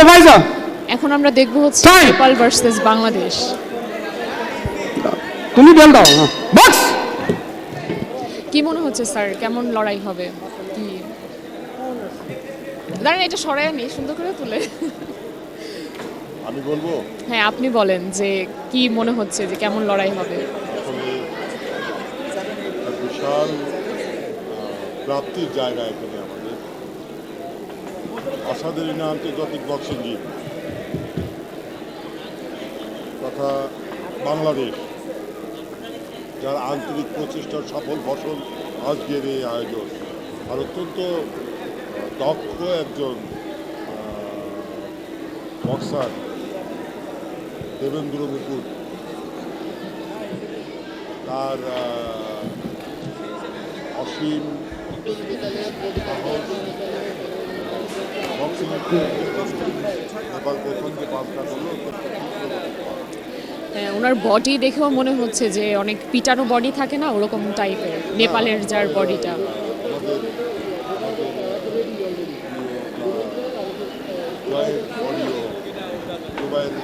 Supervisor এখন আমরা দেখব হচ্ছে Time! নেপাল ভার্সেস বাংলাদেশ। তুমি বেল দাও বক্স কি মনে হচ্ছে স্যার, কেমন লড়াই হবে? কি দাঁড়ান, এটা সরায় নেই, সুন্দর করে তুলে। আমি বলবো হ্যাঁ, আপনি বলেন যে কি মনে হচ্ছে যে কেমন লড়াই হবে? আসলে একটা বিশাল প্রাপ্তির জায়গা এখানে আমাদের অসাধারণ আন্তর্জাতিক বক্সিং জিত তথা বাংলাদেশ যার আন্তরিক প্রচেষ্টার সফল ফসল আজকের এই আয়োজন আর অত্যন্ত দক্ষ একজন বক্সার দেবেন্দ্র মুকুট তার অসীম নেপাল প্রথম যে পাঁচটা করলো হ্যাঁ, ওনার বডি দেখেও মনে হচ্ছে যে অনেক পিটানো বডি থাকে না, ওরকম টাইপের নেপালের যার বডিটা। আমাদের জয়ের বডিও দুবাইয়ের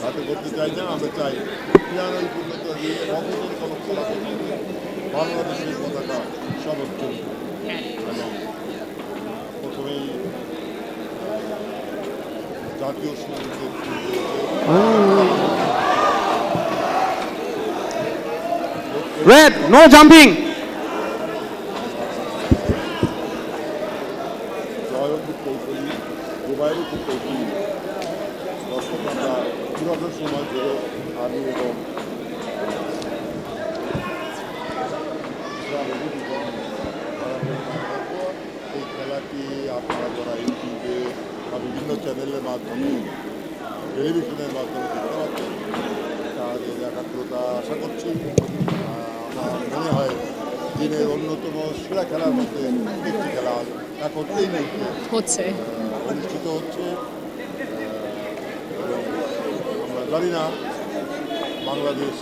হাতে করতে চাই না, আমরা চাই পিয়ানোই পূর্ণতা দিয়ে অবদান কোনো খেলা করতে বাংলাদেশের পতাকা সর্বোচ্চ এবং প্রথমেই জাতীয় সঙ্গীতের রেড নো জাম্পিং জয়ও খুব কৌশলী, দুবাইয়েরও খুব কৌশলী। দর্শক আমরা পুরাতন সময় ধরে আমি এবং এই খেলাটি আপনারা যারা ইউটিউবে বা বিভিন্ন চ্যানেলের মাধ্যমে টেলিভিশনের মাধ্যমে দেখতে পাচ্ছেন তাদের একাগ্রতা আশা করছি। আমার মনে হয় দিনের অন্যতম সেরা খেলার মধ্যে একটি খেলা এখন এই মুহূর্তে হচ্ছে অনুষ্ঠিত হচ্ছে এবং আমরা জানি না বাংলাদেশ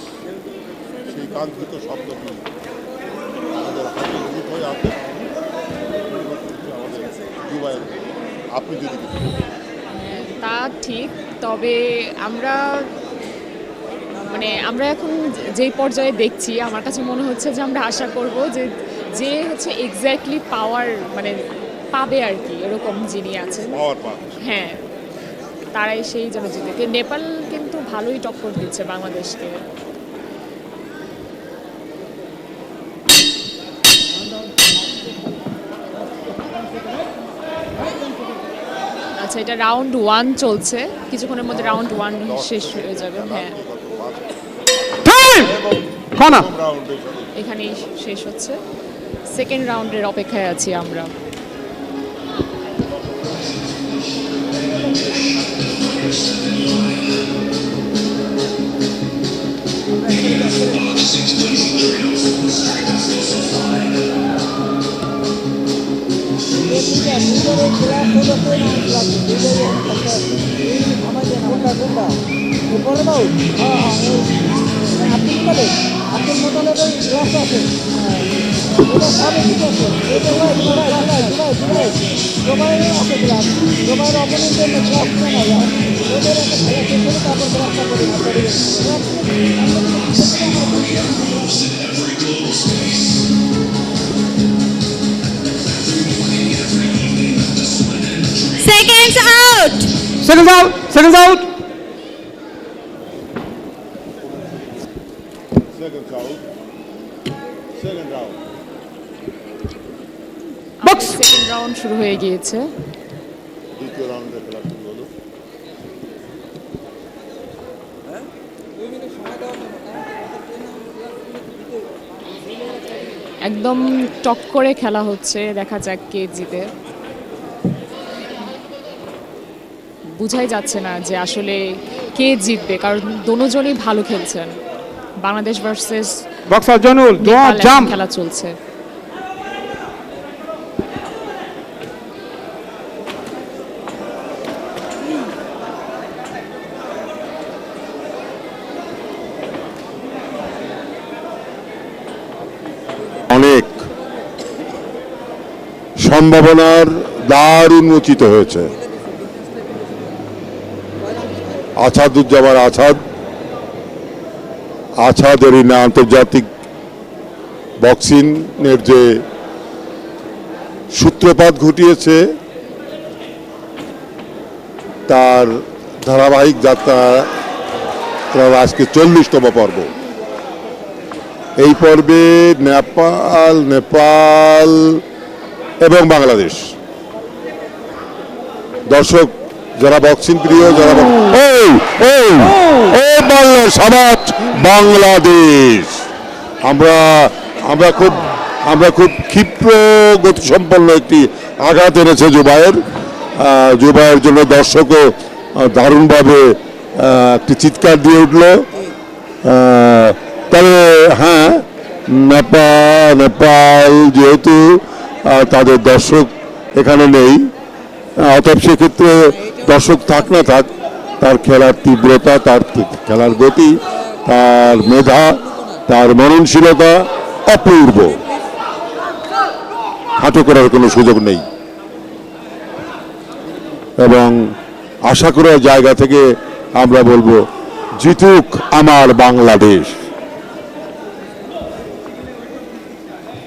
সেই কাঙ্ক্ষিত শব্দটি আমাদের হাতে নিহিত হয়ে আছে আমাদের দুবাইয়ের। আপনি যদি কিছু বলেন। তা ঠিক, তবে আমরা আমরা এখন যেই পর্যায়ে দেখছি, আমার কাছে মনে হচ্ছে যে আমরা আশা করব যে যে হচ্ছে এক্স্যাক্টলি পাওয়ার পাবে আর কি, এরকম যিনি আছেন, পাওয়ার পান হ্যাঁ, তারাই সেই যেন জিতে। নেপাল কিন্তু ভালোই টক্কর দিচ্ছে বাংলাদেশকে। আচ্ছা, এটা রাউন্ড 1 চলছে, কিছুক্ষণের মধ্যে রাউন্ড 1 শেষ হয়ে যাবে। হ্যাঁ, টাইম কোনা রাউন্ডে এখানেই শেষ হচ্ছে। সেকেন্ড রাউন্ডের অপেক্ষায় আছি আমরা। Seconds out. Second out second out second round box second round শুরু হয়ে গিয়েছে। দ্বিতীয় রাউন্ডে খেলা শুরু হলো। একদম টক করে খেলা হচ্ছে, দেখা যাক কে জিতে। বুঝাই যাচ্ছে না যে আসলে কে জিতবে, কারণ দুজনই ভালো খেলছেন। বাংলাদেশ ভার্সেস বক্সার জনুল ডু নট জাম্প খেলা চলছে। অনেক সম্ভাবনার দ্বার উন্মোচিত হয়েছে। আছাদুজ্জামান আছাদের না আন্তর্জাতিক বক্সিং এর যে সূত্রপাত ঘটিয়েছে তার ধারাবাহিক যাত্রা আজকে 40তম পর্ব। এই পর্বে নেপাল এবং বাংলাদেশ দর্শক যারা বক্সিং প্রিয় যারা সাবাত বাংলাদেশ। আমরা খুব ক্ষিপ্র গতিসম্পন্ন একটি আঘাত এনেছে জুবাইয়ের জন্য দর্শকও দারুণভাবে একটি চিৎকার দিয়ে উঠল। তবে হ্যাঁ, নেপাল যেহেতু তাদের দর্শক এখানে নেই, অতএব সেক্ষেত্রে দর্শক থাক না থাক, তার খেলার তীব্রতা, তার খেলার গতি, তার মেধা, তার মননশীলতা অপূর্ব। হাঁটো করার কোনো সুযোগ নেই এবং আশা করার জায়গা থেকে আমরা বলবো জিতুক আমার Bangladesh.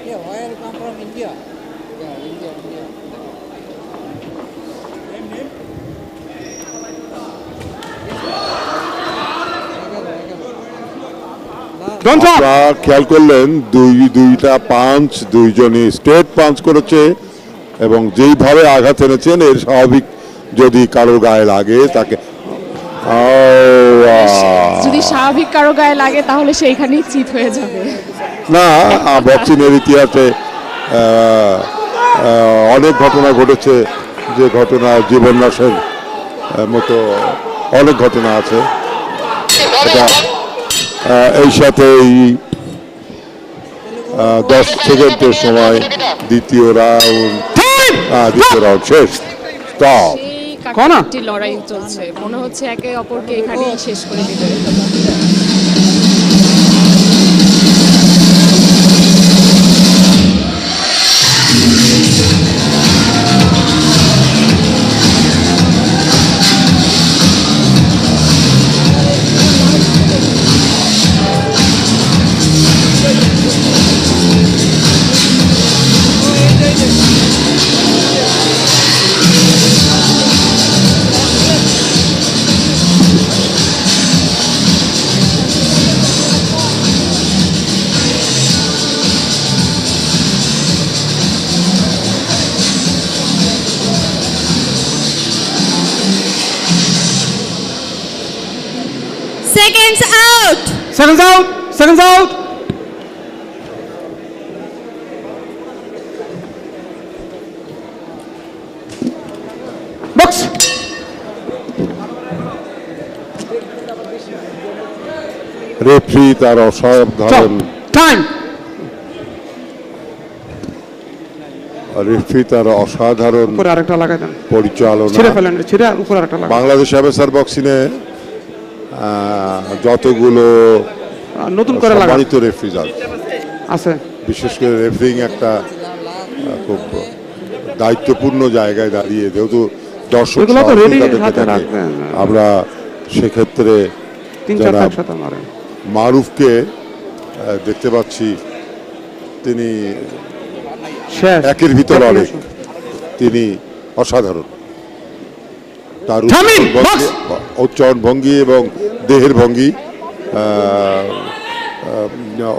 Yeah, where you come from? India. Yeah, India. Don't talk. আপনারা খেয়াল করলেন দুইটা পাঞ্চ, দুইজনই স্ট্রেট পাঞ্চ করেছে এবং যেইভাবে আঘাত এনেছেন এর স্বাভাবিক যদি কারো গায়ে লাগে তাকে যদি স্বাভাবিক কারো গায়ে লাগে তাহলে সেইখানেই চিত হয়ে যাবে। না, বক্সিংয়ের ইতিহাসে অনেক ঘটনা ঘটেছে, যে ঘটনা জীবননাশের মতো অনেক ঘটনা আছে। এই সাথে 10 সেকেন্ডের সময় দ্বিতীয় রাউন্ড শেষ। স্টপ। সেই কাটাকাটি লড়াই চলছে, মনে হচ্ছে একে অপরকে এখানেই শেষ করে দিবে। Seconds out. Seconds out. Seconds out. Box. Referee তার অসাধারণ Time. উপরে আরেকটা লাগাই দেন। ছিঁড়ে পরিচালনা। ফেলেন, ছিঁড়ে উপরে আরেকটা লাগাই। বাংলাদেশ অ্যামেচার বক্সিংয়ে যতগুলো নতুন করে লাগাই সম্মানিত রেফারি আছে। বিশেষ করে রেফারিং একটা খুব দায়িত্বপূর্ণ জায়গায় দাঁড়িয়ে, যেহেতু দর্শক এগুলো তো সহজেই ready তাদেরকে হাতে দেখে, রাখবেন। আমরা সেক্ষেত্রে 3-4 যারা একসাথে মারে। মারুফকে দেখতে পাচ্ছি, তিনি শেষ। একের ভিতর অনেক, তিনি অসাধারণ। তার থামিন, উচ্চারণ ভঙ্গি এবং দেহের ভঙ্গি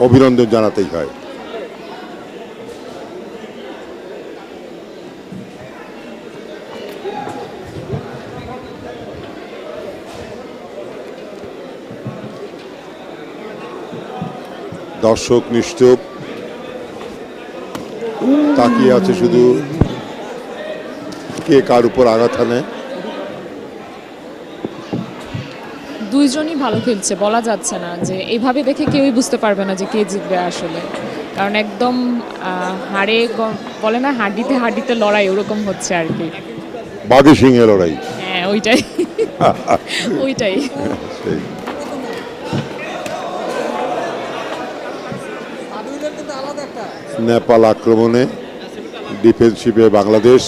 অভিনন্দন জানাতেই হয়। দর্শক নিশ্চুপ তাকিয়ে আছে শুধু কে কার উপর আঘাত হানে। দুইজনই ভালো খেলছে, বলা যাচ্ছে না যে এইভাবে দেখে কেউই বুঝতে পারবে না যে কে জিতবে আসলে, কারণ একদম হাড়ে বলে না, হাড্ডিতে হাড্ডিতে লড়াই, ওরকম হচ্ছে আর কি। বাঘে সিংহে লড়াই। হ্যাঁ, ওইটাই ওইটাই। সেই। কিন্তু আলাদা একটা নেপাল আক্রমণে ডিফেন্সিভে বাংলাদেশ।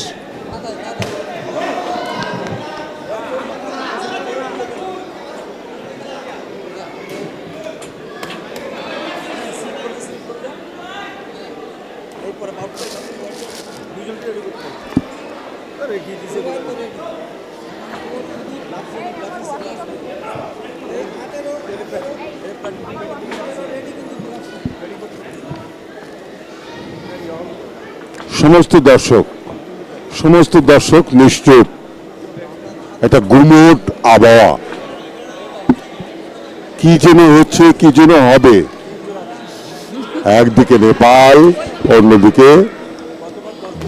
সমস্ত দর্শক নিশ্চুপ, একটা গুমোট আবহাওয়া, কি যেন হচ্ছে কি যেন হবে। একদিকে নেপাল, অন্যদিকে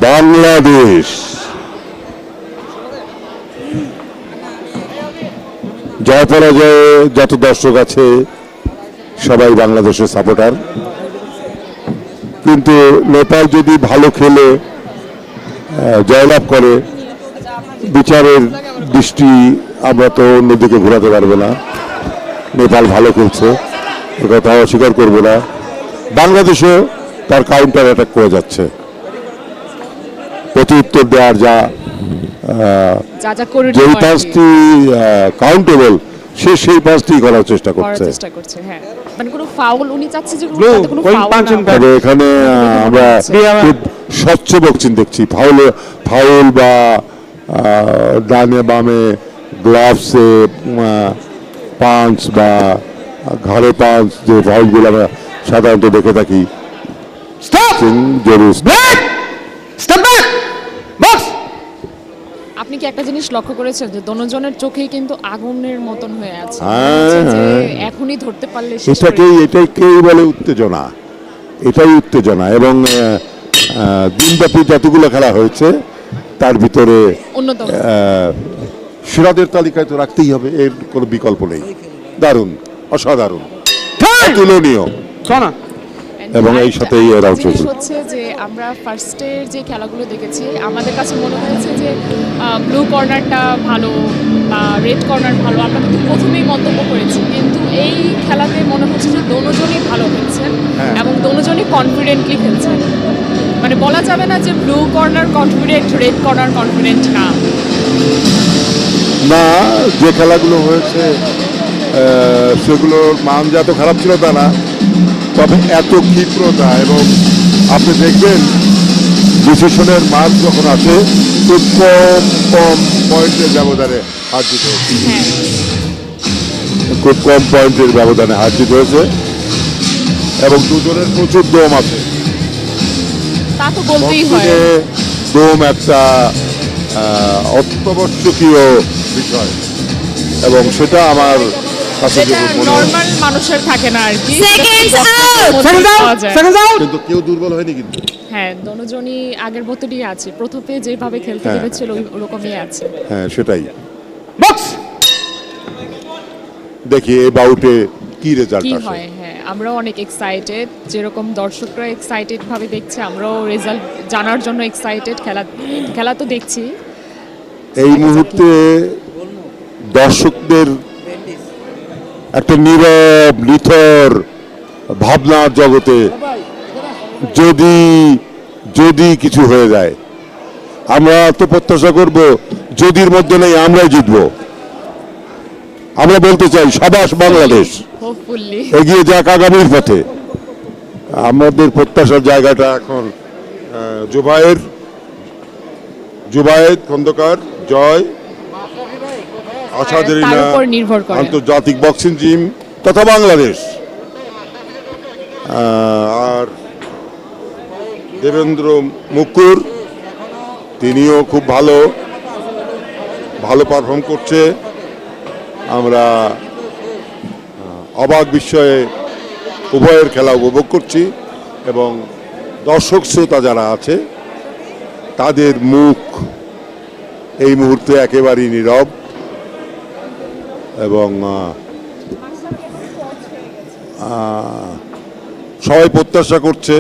বাংলাদেশ। জয় পরাজয়ে যত দর্শক আছে সবাই বাংলাদেশের সাপোর্টার, কিন্তু নেপাল যদি ভালো খেলে জয়লাভ করে, বিচারের দৃষ্টি আমরা তো অন্যদিকে ঘোরাতে পারবো না। নেপাল ভালো খেলছে, এ কথা অস্বীকার করবো না। বাংলাদেশও তার কাউন্টার অ্যাটাক করে যাচ্ছে, প্রতি উত্তর দেওয়ার যা করে যেই পাঁচটি কাউন্টেবল, সে সেই পাঁচটি করার চেষ্টা করছে। হ্যাঁ, মানে কোনো ফাউল উনি চাচ্ছে যে Blue, কোনো going ফাউল punch না and হয়। তবে এখানে আমরা খুব স্বচ্ছ বক্সিং দেখছি। ফাউল বা ডানে বামে গ্লাভসে পাঞ্চ বা ঘাড়ে পাঞ্চ, যে ফাউলগুলো আমরা সাধারণত দেখে থাকি, জরুরি। আপনি কি একটা জিনিস লক্ষ্য করেছেন যে দোনোজনের চোখেই কিন্তু আগুনের মতন হয়ে আছে, হ্যাঁ, যে হ্যাঁ। এখনই ধরতে পারলে শেষ করে এটাকেই বলে উত্তেজনা, এটাই উত্তেজনা। এবং দিনব্যাপী যতগুলো খেলা হয়েছে তার ভিতরে অন্যতম। সেরাদের তালিকায় তো রাখতেই হবে, এর কোনো বিকল্প নেই। দারুণ, অসাধারণ, তুলনীয়। শোনা এবং এই সাথেই এরাও জিনিস চলবে। হচ্ছে যে আমরা ফার্স্টের যে খেলাগুলো দেখেছি, আমাদের কাছে মনে হয়েছে যে ব্লু কর্নারটা ভালো বা রেড কর্নার ভালো, আমরা কিন্তু প্রথমেই মন্তব্য করেছি, কিন্তু এই খেলাতে মনে হচ্ছে যে দোনোজনই ভালো খেলছেন এবং দোনোজনই কনফিডেন্টলি খেলছেন। মানে বলা যাবে না যে blue corner confident, red corner confident না। না, যে খেলাগুলো হয়েছে সেগুলোর মান যে এত খারাপ ছিল তা না, তবে এত ক্ষিপ্রতা, এবং আপনি দেখবেন ডিসিশনের মান যখন আসে খুব কম পয়েন্টের ব্যবধানে হার জিতে হয়েছে, হ্যাঁ, খুব কম পয়েন্টের ব্যবধানে হার জিতে হয়েছে, এবং দুজনের প্রচুর দম আছে। তা তো বলতেই হয়। বক্সিংয়ে দম একটা অত্যাবশ্যকীয় বিষয়, এবং সেটা আমার কাছে যেটা যেটা মনে হয়। নর্মাল মানুষের থাকে না আর কি। Seconds সেটা out! মধ্যে সেকেন্ড পাওয়া আউট, যায়। Second out. কিন্তু কেউ দুর্বল হয়নি কিন্তু। হ্যাঁ, দোনোজনই আগের মতনই আছে, প্রথমে যেভাবে খেলতে হ্যাঁ। পেরেছিল ওরকমই আছে। হ্যাঁ, সেটাই। বক্স দেখি এই বাউটে কি রেজাল্ট কি আসে। হয়। হ্যাঁ, আমরাও অনেক এক্সাইটেড, যেরকম দর্শকরা এক্সাইটেড ভাবে দেখছে, আমরাও রেজাল্ট জানার জন্য এক্সাইটেড। খেলা তো দেখছি। এই মুহূর্তে দর্শকদের একটা নীরব নিথর ভাবনার জগতে যদি কিছু হয়ে যায়, আমরা তো প্রত্যাশা করব যদির মধ্যে নেই, আমরাই জিতবো। আমরা বলতে চাই সাবাস বাংলাদেশ, হোপফুলি এগিয়ে যাক আগামীর পথে। আমাদের প্রত্যাশার জায়গাটা এখন জুবায়েদ খন্দকার জয়, আশাদের তার উপর নির্ভর করে। আন্তর্জাতিক বক্সিং জিম তথা বাংলাদেশ, আর দেবেন্দ্র মুকুর, তিনিও খুব ভালো পারফর্ম করছে। আমরা অবাক বিস্ময়ে উভয়ের খেলা উপভোগ করছি, এবং দর্শক শ্রোতা যারা আছে তাদের মুখ এই মুহূর্তে একেবারেই নীরব, এবং সবাই প্রত্যাশা করছে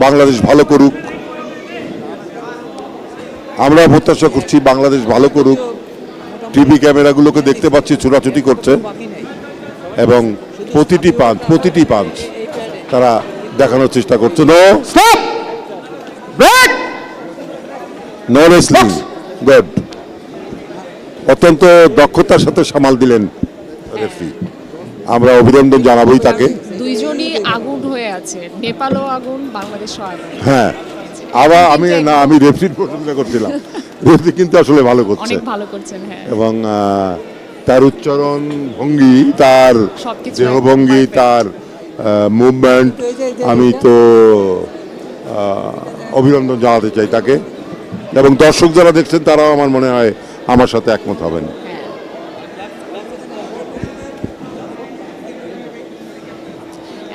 বাংলাদেশ ভালো করুক। আমরা প্রত্যাশা করছি বাংলাদেশ ভালো করুক। টিভি ক্যামেরাগুলোকে দেখতে পাচ্ছি ছোটাছুটি করছে, এবং প্রতিটি পাঞ্চ তারা দেখানোর চেষ্টা করছে। No stop break no wrestling, good. অত্যন্ত দক্ষতার সাথে সামাল দিলেন রেফারি, আমরা অভিনন্দন জানাবোই তাকে। দুইজনই আগুন হয়ে আছে, নেপালও আগুন, বাংলাদেশও আগুন। হ্যাঁ, আবার আমি রেফারির প্রশংসা করছিলাম, রেফারি কিন্তু আসলে ভালো করছে, অনেক ভালো করছেন, হ্যাঁ। এবং তার উচ্চারণ ভঙ্গি, তার সবকিছু দেহভঙ্গি, একদম perfect। তার মুভমেন্ট, আমি তো অভিনন্দন জানাতে চাই তাকে, এবং দর্শক যারা দেখছেন তারাও আমার মনে হয় আমার সাথে একমত হবেন। হ্যাঁ।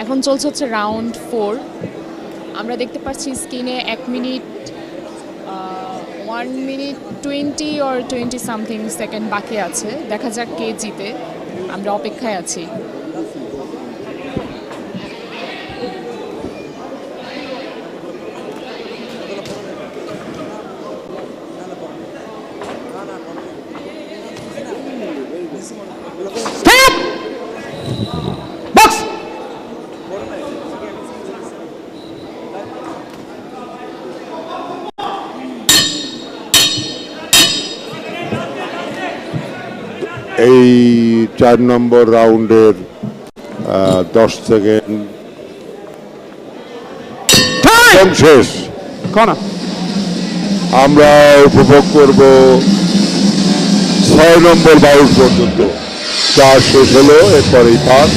এখন চলছে হচ্ছে রাউন্ড 4। আমরা দেখতে পাচ্ছি স্ক্রিনে 1 মিনিট 20 or 20 সামথিং সেকেন্ড বাকি আছে। দেখা যাক কে জিতে, আমরা অপেক্ষায় আছি। বক্স এই 4 নম্বর রাউন্ডের 10 সেকেন্ড শেষ। কর্নার আমরা উপভোগ করব 6 নম্বর বাউল পর্যন্ত। 4 শেষ হলো, এরপরেই 5।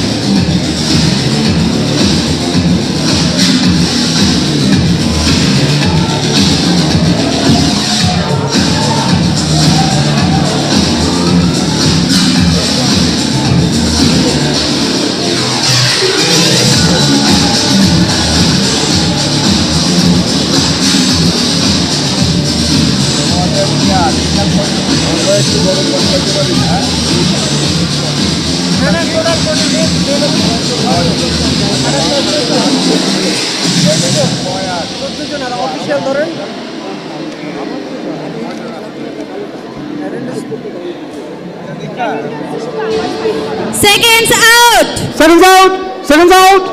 Seconds out. Seconds out, seconds out,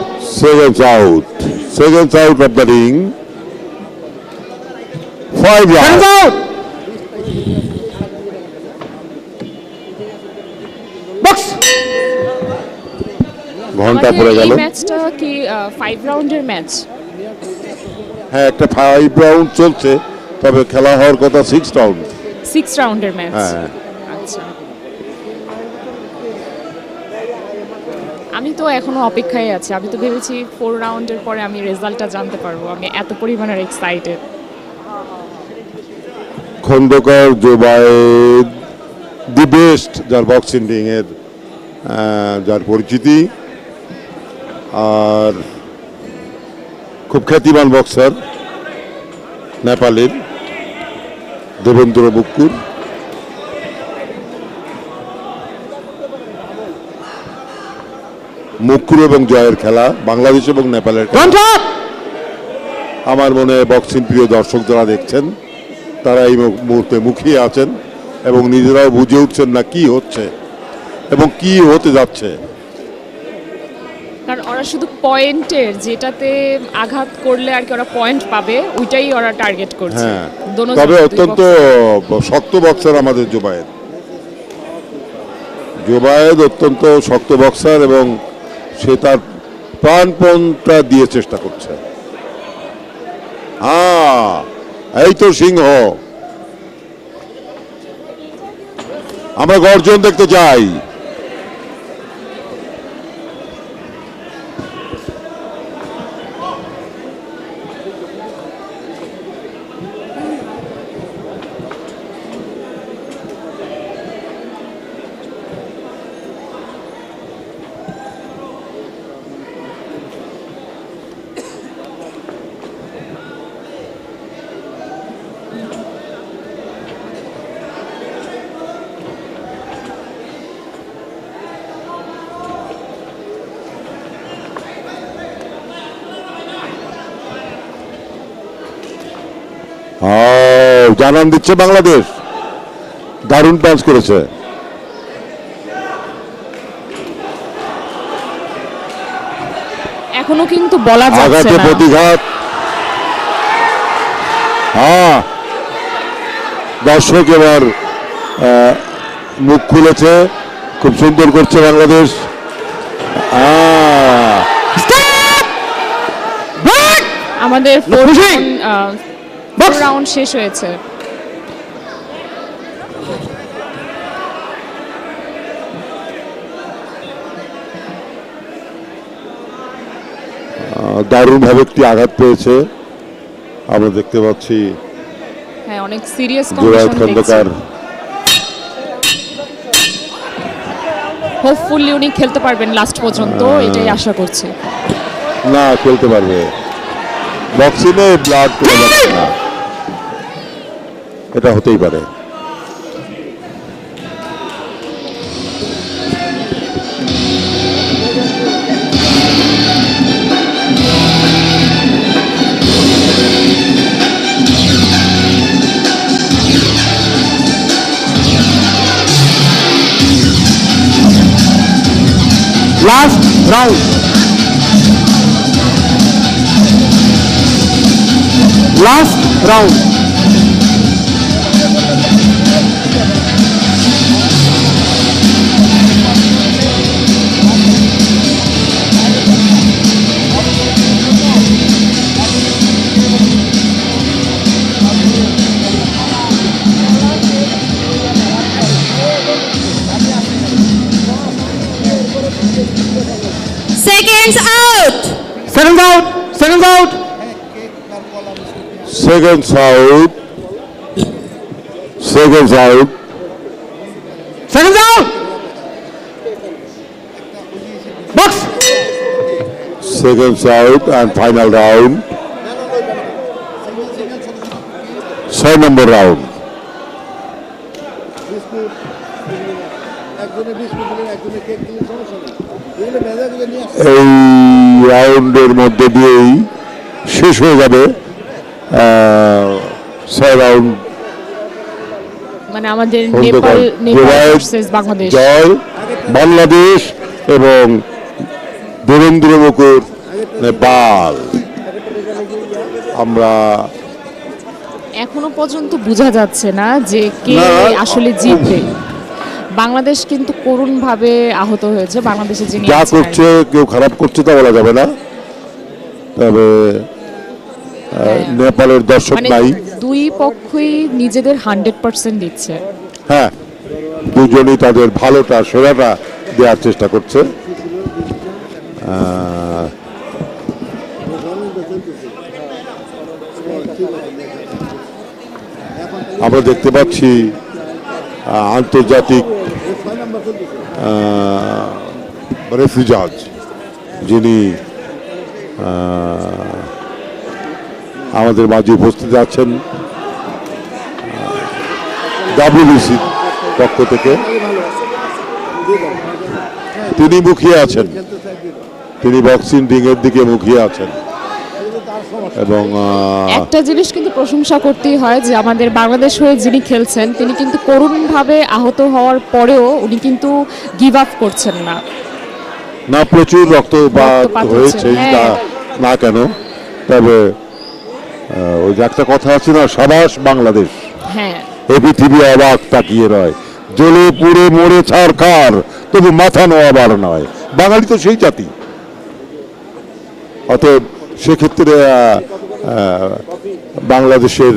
Seconds out. Seconds out of the ring. 5 seconds rounds. Out, box ঘন্টা পড়ে গেল। এই ম্যাচটা কি 5 রাউন্ডের ম্যাচ? হ্যাঁ, একটা 5 রাউন্ড চলছে, তবে খেলা হওয়ার কথা 6 রাউন্ড। 6 রাউন্ডের ম্যাচ। হ্যাঁ, আচ্ছা, আমি তো এখনো অপেক্ষায় আছি। আমি তো ভেবেছি 4 রাউন্ডের পরে আমি রেজাল্টটা জানতে পারবো। আমি এত পরিমাণের excited. Khandakar Zobayed the best, যার বক্সিং এর যার পরিচিতি, আর খুব খ্যাতিমান বক্সার নেপালের দেবেন্দ্র বুক্কুর। মুক্কুর এবং জয়ের খেলা, বাংলাদেশ এবং নেপালের খেলা। কন্ট্রাক্ট আমার মনে হয় বক্সিং প্রিয় দর্শক যারা দেখছেন তারা এই মুহূর্তে মুখিয়ে আছেন এবং নিজেরাও বুঝে উঠছেন না কি হচ্ছে এবং কি হতে যাচ্ছে। কারণ ওরা শুধু পয়েন্টের, যেটাতে আঘাত করলে আর কি ওরা পয়েন্ট পাবে, ওইটাই ওরা টার্গেট করছে। হ্যাঁ, দোনো তবে দুই অত্যন্ত boxer। শক্ত বক্সার আমাদের জোবায়েদ। জোবায়েদ অত্যন্ত শক্ত বক্সার এবং সে তার প্রাণপণটা দিয়ে চেষ্টা করছে। হ্যাঁ, এই তো সিংহ, আমরা গর্জন দেখতে চাই। জানান দিচ্ছে বাংলাদেশ, দারুণ পাঞ্চ করেছে। এখনো কিন্তু বলা যাচ্ছে আঘাতে না। প্রতিঘাত। হ্যাঁ, দর্শক এবার মুখ খুলেছে, খুব সুন্দর করছে বাংলাদেশ। Break! আমাদের pushing! Box! রাউন্ড শেষ হয়েছে। দারুণভাবে একটি আঘাত পেয়েছে আমরা দেখতে পাচ্ছি। হ্যাঁ, অনেক সিরিয়াস জুরায়েদ কন্ডিশন খন্দকার হোপফুলি উনি খেলতে পারবেন লাস্ট পর্যন্ত, এটাই আশা করছি। না খেলতে পারবে, বক্সিংয়ে ব্লাড করে যাচ্ছে না, এটা হতেই পারে। Last round. Last round. Seconds out. Seconds out. Seconds out. Seconds out. Seconds out. Seconds out. Box. Seconds out and final round. 6 number round. এই রাউন্ডের মধ্যে দিয়েই শেষ হয়ে যাবে 6 রাউন্ড। মানে আমাদের খন্দকার নেপাল জুরায়েদ ভার্সেস বাংলাদেশ। জয় বাংলাদেশ এবং বীরেন্দ্র মুকুর নেপাল। আমরা এখনো পর্যন্ত বোঝা যাচ্ছে না যে কে না, আসলে জিতবে। বাংলাদেশ কিন্তু করুণভাবে আহত হয়েছে, বাংলাদেশে যিনি যা আছেন। করছে কেউ খারাপ করছে তা বলা যাবে না, তবে নেপালের দর্শক মানে নাই। দুই পক্ষই নিজেদের 100% দিচ্ছে। হ্যাঁ, দুজনই তাদের ভালোটা সেরাটা দেওয়ার চেষ্টা করছে। আমরা দেখতে পাচ্ছি আন্তর্জাতিক রেফারি জাজ যিনি আমাদের মাঝে উপস্থিত আছেন WBC পক্ষ থেকে, তিনি মুখিয়ে আছেন, তিনি বক্সিং রিংয়ের দিকে মুখিয়ে আছেন। এবং একটা জিনিস কিন্তু প্রশংসা করতেই হয় যে আমাদের বাংলাদেশ হয়ে যিনি খেলছেন তিনি কিন্তু করুণভাবে আহত হওয়ার পরেও উনি কিন্তু গিভ আপ করছেন না। না, প্রচুর রক্তপাত রক্তপাত হয়েছে, হচ্ছে, হ্যাঁ। না কেন, তবে ওই যে একটা কথা আছে না, সাবাস বাংলাদেশ, হ্যাঁ, এই পৃথিবী অবাক তাকিয়ে রয়, জ্বলে পুড়ে মরে ছারখার তবু মাথা নোয়াবার নয়। বাঙালি তো সেই জাতি, অতএব সেক্ষেত্রে বাংলাদেশের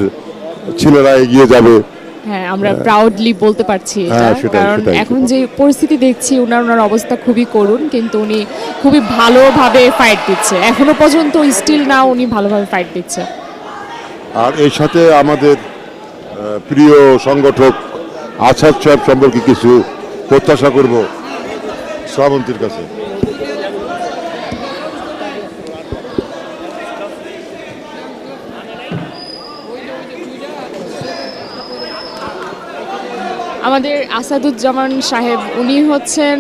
ছেলেরা এগিয়ে যাবে। হ্যাঁ, আমরা প্রাউডলি বলতে পারছি এটা, হ্যাঁ, সেটাই, কারণ সেটাই। এখন যে পরিস্থিতি দেখছি ওনার অবস্থা খুবই করুণ, কিন্তু উনি খুবই ভালোভাবে ফাইট দিচ্ছে এখনো পর্যন্ত, স্টিল না উনি ভালোভাবে ফাইট দিচ্ছে। আর এর সাথে আমাদের প্রিয় সংগঠক আসাদ সাহেব সম্পর্কে কিছু প্রত্যাশা করব শ্রাবন্তীর কাছে। আমাদের আসাদুজ্জামান সাহেব উনি হচ্ছেন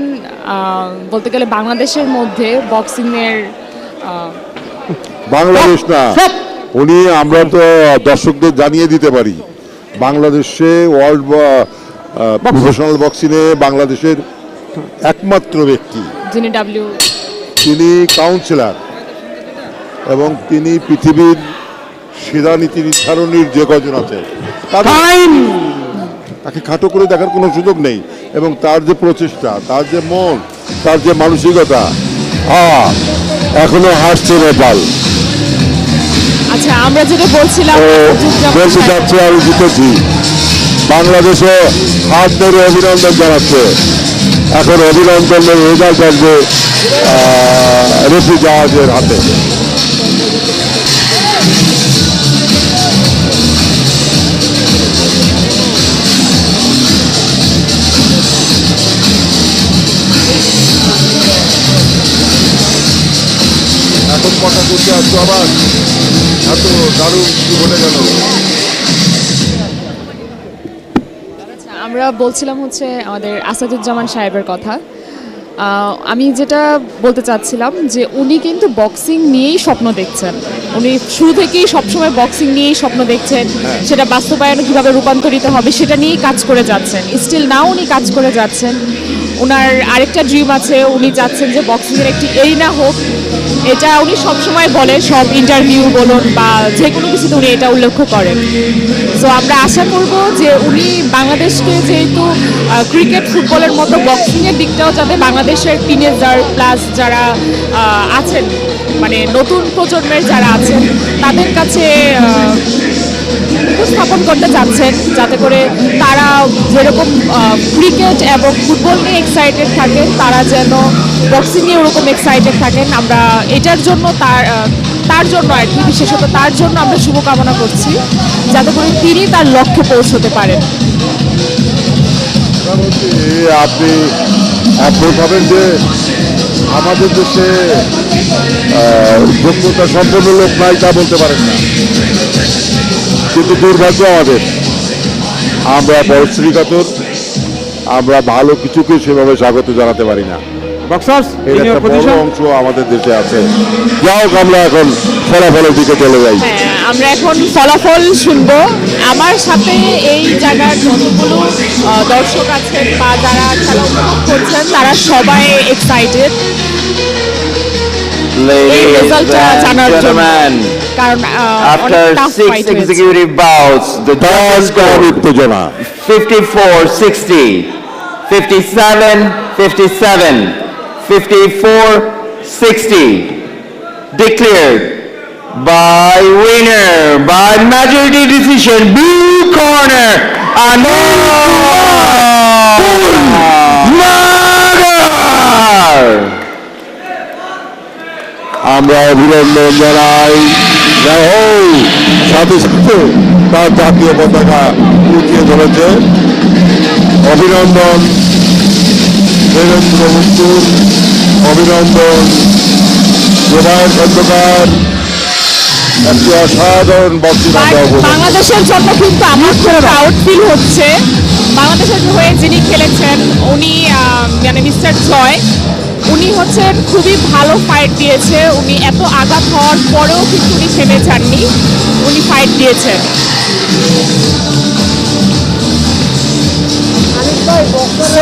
বলতে গেলে বাংলাদেশের মধ্যে বক্সিংয়ের বাংলাদেশ না, উনি আমরা তো দর্শকদের জানিয়ে দিতে পারি, বাংলাদেশে ওয়ার্ল্ড প্রফেশনাল বক্সিংয়ে বাংলাদেশের একমাত্র ব্যক্তি, যিনি তিনি কাউন্সিলর এবং তিনি পৃথিবীর শিলানীতি নির্ধারণীর যে কজন আছে তাদের টাইম তাকে খাটো করে দেখার কোনো সুযোগ নেই, এবং তার যে প্রচেষ্টা, তার যে মন, তার যে মানসিকতা, এখনো হাসছে নেপাল। আচ্ছা, আমরা যেটা বলছিলাম ও আসাদুজ্জামান বলতে সাহেব- চাচ্ছে আমি জিতেছি, বাংলাদেশে হাত ধরে অভিনন্দন জানাচ্ছে। এখন অভিনন্দনের রেজাল্ট আসবে রেফি জাহাজের হাতে। এখন কথা করতে আসছো আবার, এত দারুণ কিছু ঘটে গেল। আমরা বলছিলাম হচ্ছে আমাদের আসাদুজ্জামান সাহেবের কথা। আমি যেটা বলতে চাচ্ছিলাম যে উনি কিন্তু বক্সিং নিয়েই স্বপ্ন দেখছেন। উনি শুরু থেকেই সবসময় বক্সিং নিয়েই স্বপ্ন দেখছেন, সেটা বাস্তবায়নে কীভাবে রূপান্তরিত হবে সেটা নিয়েই কাজ করে যাচ্ছেন। স্টিল নাও উনি কাজ করে যাচ্ছেন। ওনার আরেকটা ড্রিম আছে, উনি চাচ্ছেন যে বক্সিংয়ের একটি এরিনা হোক। এটা উনি সবসময় বলে, সব ইন্টারভিউ বলুন বা যে কোনো কিছুতে উনি এটা উল্লেখ করেন। সো আমরা আশা করব যে উনি বাংলাদেশকে, যেহেতু ক্রিকেট ফুটবলের মতো বক্সিংয়ের দিকটাও যাতে বাংলাদেশের টিনেজার প্লাস যারা আছেন, মানে নতুন প্রজন্মের যারা আছেন তাদের কাছে উপস্থাপন করতে চাচ্ছেন, যাতে করে তারা যেরকম ক্রিকেট এবং ফুটবল নিয়ে এক্সাইটেড থাকেন, তারা যেন বক্সিং নিয়ে ওরকম এক্সাইটেড থাকেন। আমরা এটার জন্য তার জন্য আর কি, বিশেষত তার জন্য আমরা শুভকামনা করছি, যাতে করে তিনি তার লক্ষ্যে পৌঁছতে পারেন। আপনি এখন ভাবেন যে আমাদের দেশে যোগ্যতা সম্পন্ন লোক নাই, তা বলতে পারেন না, কিন্তু দুর্ভাগ্য আমাদের, আমরা পরশ্রী কাতর, আমরা ভালো কিছুকে সেভাবে স্বাগত জানাতে পারি না। বক্সার্স এর ইন একটা ইওর বড় পজিশন। অংশ আমাদের দেশে আছে। যাও আমরা এখন ফলাফলের দিকে চলে যাই। হ্যাঁ, আমরা এখন ফলাফল শুনবো। আমার সাথে এই জায়গার যতগুলো দর্শক আছেন বা যারা খেলা উপভোগ করছেন তারা সবাই এক্সাইটেড এই Ladies রেজাল্টটা and জানার জন্য, gentlemen, কারণ after অনেক টাফ 6 ফাইট হয়েছে। executive bouts, the judges scored উত্তেজনা 54-60, 57-57, 54-60. Declared by winner by majority decision, blue corner, Anwar. আমরা অভিনন্দন জানাই। সাথে সাথে তার জাতীয় পতাকা উঠিয়ে ধরেছে। অভিনন্দন দেবেন্দ্র মুক্তুর, অভিনন্দন জোবায়ের খন্দকার, একটি অসাধারণ বক্তৃতা বাট দেওয়া বলে। বাংলাদেশের জন্য কিন্তু আমার খুব প্রাউড ফিল হচ্ছে। বাংলাদেশের হয়ে যিনি খেলেছেন উনি মানে মিস্টার জয়, উনি হচ্ছেন খুবই ভালো ফাইট দিয়েছে। উনি এত আঘাত হওয়ার পরেও কিন্তু উনি থেমে যাননি, উনি ফাইট দিয়েছেন। So,